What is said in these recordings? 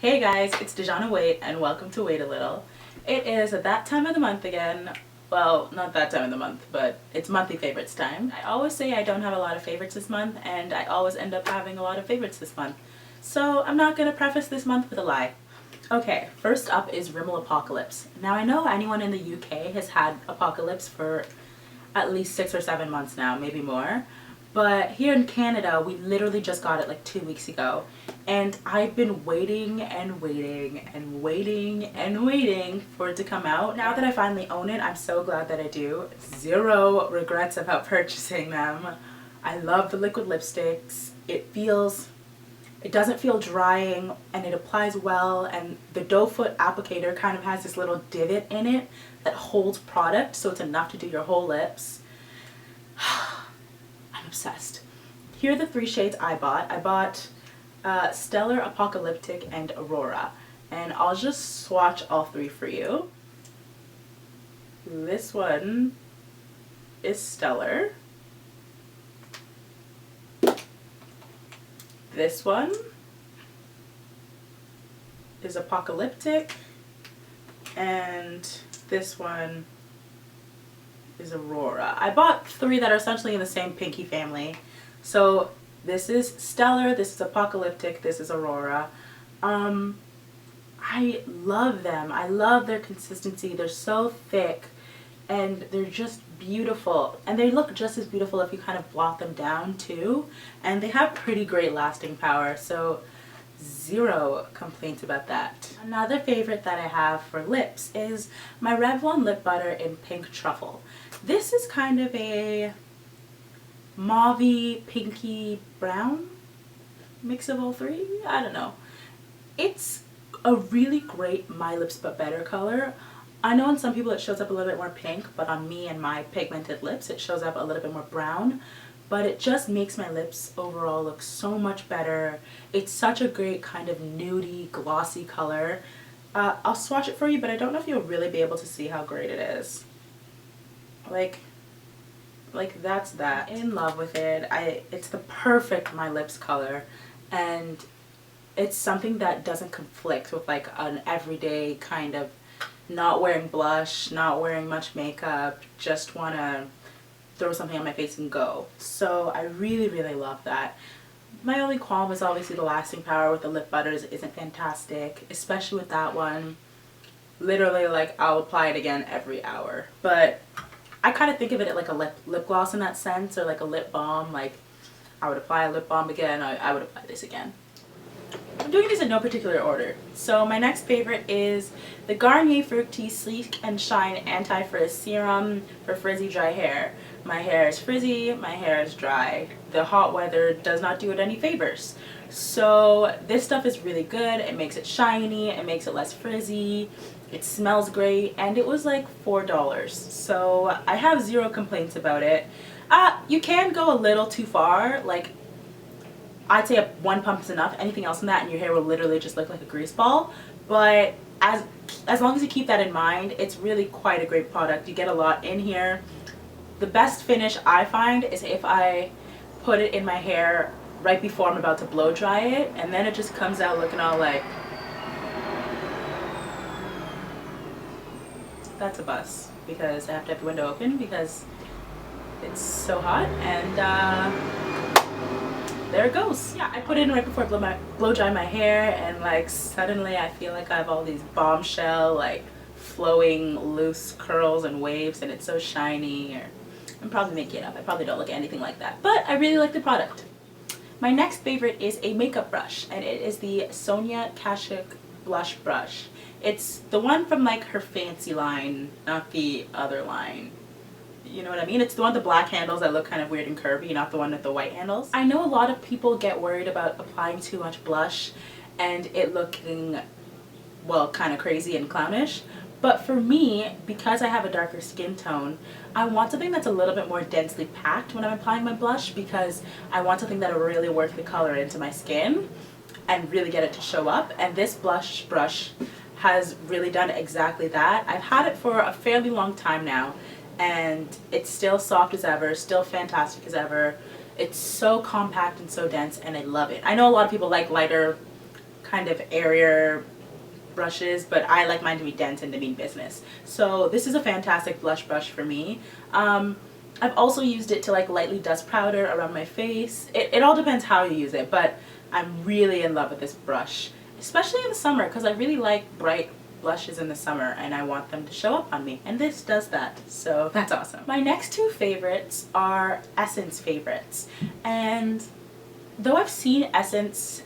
Hey guys, it's Dejana Wait and welcome to Wait a Little. It is that time of the month again. Well, not that time of the month, but it's monthly favorites time. I always say I don't have a lot of favorites this month, and I always end up having a lot of favorites this month. So I'm not gonna preface this month with a lie. Okay, first up is Rimmel Apocalypse. Now I know anyone in the UK has had Apocalypse for at least 6 or 7 months now, maybe more. But here in Canada, we literally just got it like 2 weeks ago. And I've been waiting and waiting and waiting and waiting for it to come out. Now that I finally own it, I'm so glad that I do. Zero regrets about purchasing them. I love the liquid lipsticks. It doesn't feel drying and it applies well, and the doe foot applicator kind of has this little divot in it that holds product, so it's enough to do your whole lips. I'm obsessed. Here are the 3 shades I bought. I bought Stellar, Apocalyptic, and Aurora. And I'll just swatch all 3 for you. This one is Stellar. This one is Apocalyptic. And this one is Aurora. I bought 3 that are essentially in the same pinky family. So this is Stellar, this is Apocalyptic, this is Aurora. I love them. I love their consistency. They're so thick and they're just beautiful. And they look just as beautiful if you kind of blot them down too. And they have pretty great lasting power. So zero complaints about that. Another favorite that I have for lips is my Revlon lip butter in Pink Truffle. This is kind of a mauvey, pinky, brown mix of all 3. I don't know. It's a really great My Lips But Better color. I know on some people it shows up a little bit more pink, but on me and my pigmented lips it shows up a little bit more brown. But it just makes my lips overall look so much better. It's such a great kind of nudie, glossy color. I'll swatch it for you, but I don't know if you'll really be able to see how great it is. Like that's that. In love with it. It's the perfect My Lips color, and it's something that doesn't conflict with like an everyday kind of not wearing blush, not wearing much makeup, just wanna throw something on my face and go. So I really, really love that. My only qualm is obviously the lasting power with the lip butters isn't fantastic, especially with that one. Literally, like, I'll apply it again every hour. But I kind of think of it like a lip gloss in that sense, or like a lip balm. Like, I would apply a lip balm again, I would apply this again. I'm doing these in no particular order. So my next favorite is the Garnier Fructis Sleek and Shine Anti-Frizz Serum for frizzy dry hair. My hair is frizzy, my hair is dry. The hot weather does not do it any favors. So this stuff is really good. It makes it shiny, it makes it less frizzy, it smells great, and it was like $4. So I have zero complaints about it. You can go a little too far. Like, I'd say 1 pump is enough. Anything else than that and your hair will literally just look like a grease ball. But as long as you keep that in mind, it's really quite a great product. You get a lot in here. The best finish I find is if I put it in my hair right before I'm about to blow dry it, and then it just comes out looking all like, that's a bus, because I have to have the window open because it's so hot. And there it goes. Yeah, I put it in right before I blow dry my hair, and like suddenly I feel like I have all these bombshell, like flowing loose curls and waves, and it's so shiny. Or I'm probably making it up. I probably don't look anything like that, but I really like the product. My next favorite is a makeup brush, and it is the Sonia Kashuk blush brush. It's the one from like her fancy line, not the other line. You know what I mean? It's the one with the black handles that look kind of weird and curvy, not the one with the white handles. I know a lot of people get worried about applying too much blush and it looking, well, kind of crazy and clownish. But for me, because I have a darker skin tone, I want something that's a little bit more densely packed when I'm applying my blush, because I want something that'll really work the color into my skin and really get it to show up. And this blush brush has really done exactly that. I've had it for a fairly long time now, and it's still soft as ever, still fantastic as ever. It's so compact and so dense, and I love it. I know a lot of people like lighter kind of airier brushes, but I like mine to be dense and to mean business. So this is a fantastic blush brush for me. I've also used it to like lightly dust powder around my face. It all depends how you use it, but I'm really in love with this brush, especially in the summer, because I really like bright blushes in the summer and I want them to show up on me, and this does that, so that's awesome. My next two favorites are Essence favorites, and though I've seen Essence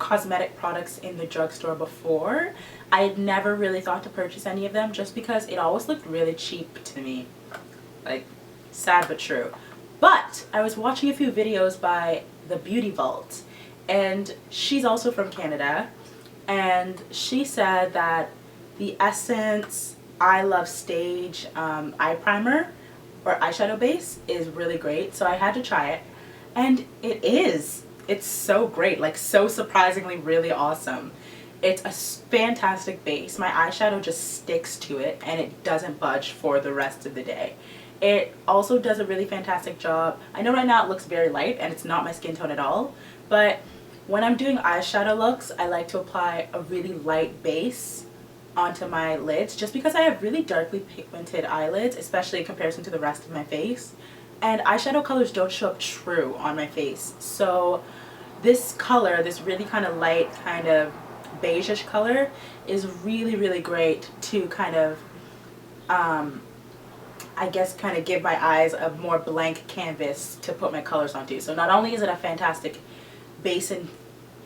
cosmetic products in the drugstore before, I had never really thought to purchase any of them just because it always looked really cheap to me. Like, sad but true. But I was watching a few videos by the Beauty Vault, and she's also from Canada, and she said that the Essence I Love Stage eye primer or eyeshadow base is really great, so I had to try it, and it's so great, like so surprisingly really awesome. It's a fantastic base. My eyeshadow just sticks to it and it doesn't budge for the rest of the day. It also does a really fantastic job. I know right now it looks very light and it's not my skin tone at all, but when I'm doing eyeshadow looks, I like to apply a really light base onto my lids just because I have really darkly pigmented eyelids, especially in comparison to the rest of my face. And eyeshadow colors don't show up true on my face. So this color, this really kind of light, kind of beige-ish color, is really, really great to kind of, I guess, kind of give my eyes a more blank canvas to put my colors onto. So not only is it a fantastic base in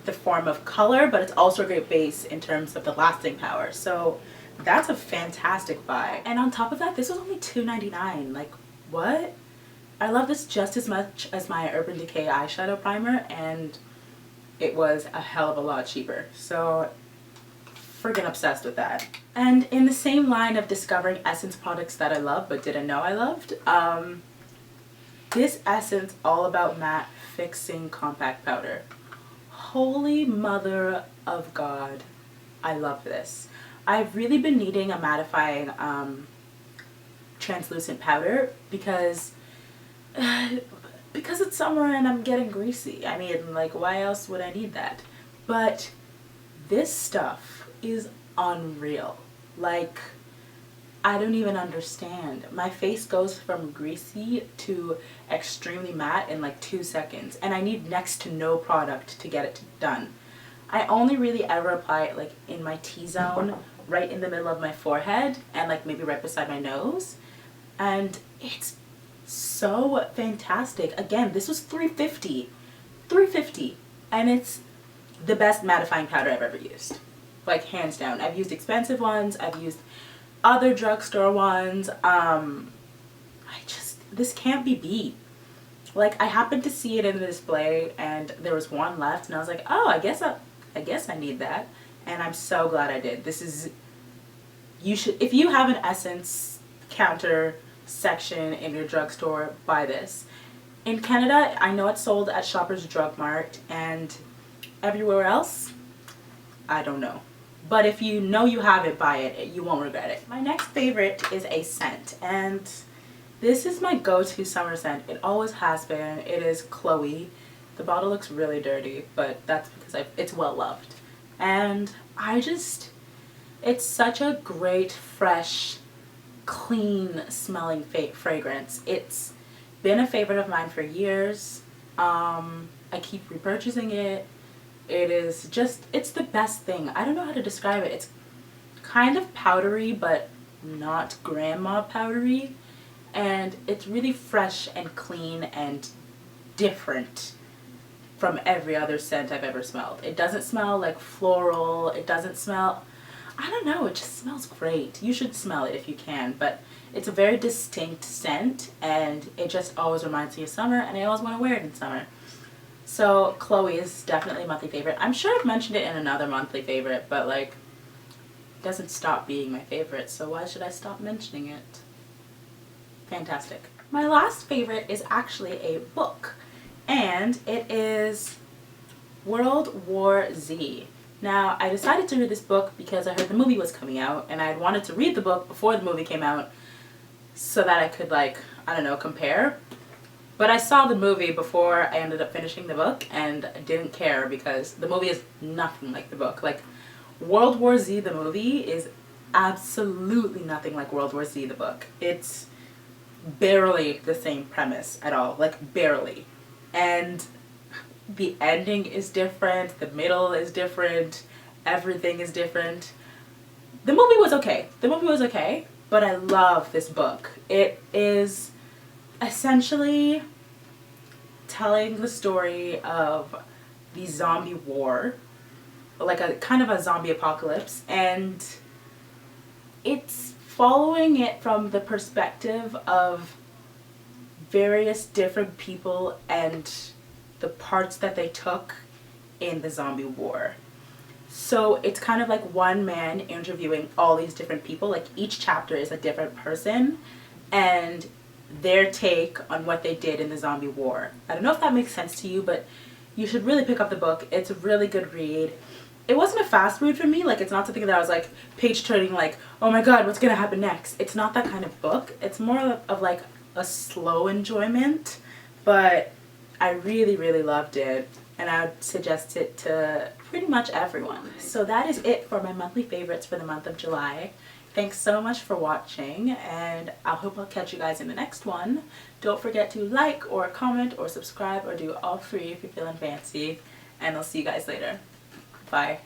the form of color, but it's also a great base in terms of the lasting power. So that's a fantastic buy. And on top of that, this was only $2.99. Like, what? I love this just as much as my Urban Decay eyeshadow primer, and it was a hell of a lot cheaper. So friggin' obsessed with that. And in the same line of discovering Essence products that I love but didn't know I loved, this Essence All About Matte Fixing Compact Powder. Holy mother of God, I love this. I've really been needing a mattifying translucent powder because it's summer and I'm getting greasy. I mean, like, why else would I need that? But this stuff is unreal. Like, I don't even understand. My face goes from greasy to extremely matte in like 2 seconds, and I need next to no product to get it done. I only really ever apply it like in my T-zone, right in the middle of my forehead, and like maybe right beside my nose, and it's so fantastic. Again, this was $3.50, and it's the best mattifying powder I've ever used, like hands down. I've used expensive ones, I've used other drugstore ones. This can't be beat. Like, I happened to see it in the display and there was one left, and I was like, oh, I guess I need that, and I'm so glad I did. This is, you should, if you have an Essence counter section in your drugstore, buy this. In Canada, I know it's sold at Shoppers Drug Mart, and everywhere else, I don't know. But if you know you have it, buy it. You won't regret it. My next favorite is a scent, and this is my go-to summer scent. It always has been. It is Chloe. The bottle looks really dirty, but that's because it's well loved. And it's such a great, fresh, clean smelling fragrance. It's been a favorite of mine for years. I keep repurchasing it. It's the best thing. I don't know how to describe it. It's kind of powdery, but not grandma powdery, and it's really fresh and clean and different from every other scent I've ever smelled. It doesn't smell like floral. It doesn't smell, I don't know, it just smells great. You should smell it if you can, but it's a very distinct scent, and it just always reminds me of summer, and I always want to wear it in summer. So Chloe is definitely a monthly favorite. I'm sure I've mentioned it in another monthly favorite, but like, it doesn't stop being my favorite, so why should I stop mentioning it? Fantastic. My last favorite is actually a book, and it is World War Z. Now, I decided to read this book because I heard the movie was coming out, and I had wanted to read the book before the movie came out so that I could, like, I don't know, compare. But I saw the movie before I ended up finishing the book and didn't care because the movie is nothing like the book. Like, World War Z, the movie, is absolutely nothing like World War Z, the book. It's barely the same premise at all. Like, barely. And the ending is different. The middle is different. Everything is different. The movie was okay. The movie was okay. But I love this book. It is essentially telling the story of the zombie war, like a kind of a zombie apocalypse, and it's following it from the perspective of various different people and the parts that they took in the zombie war. So it's kind of like one man interviewing all these different people. Like, each chapter is a different person and their take on what they did in the zombie war. I don't know if that makes sense to you, but you should really pick up the book. It's a really good read. It wasn't a fast read for me. Like, it's not something that I was like page turning, like, oh my god, what's gonna happen next. It's not that kind of book. It's more of like a slow enjoyment, but I really, really loved it, and I would suggest it to pretty much everyone. So that is it for my monthly favorites for the month of July. Thanks so much for watching, and I hope I'll catch you guys in the next one. Don't forget to like or comment or subscribe or do all three if you're feeling fancy, and I'll see you guys later. Bye.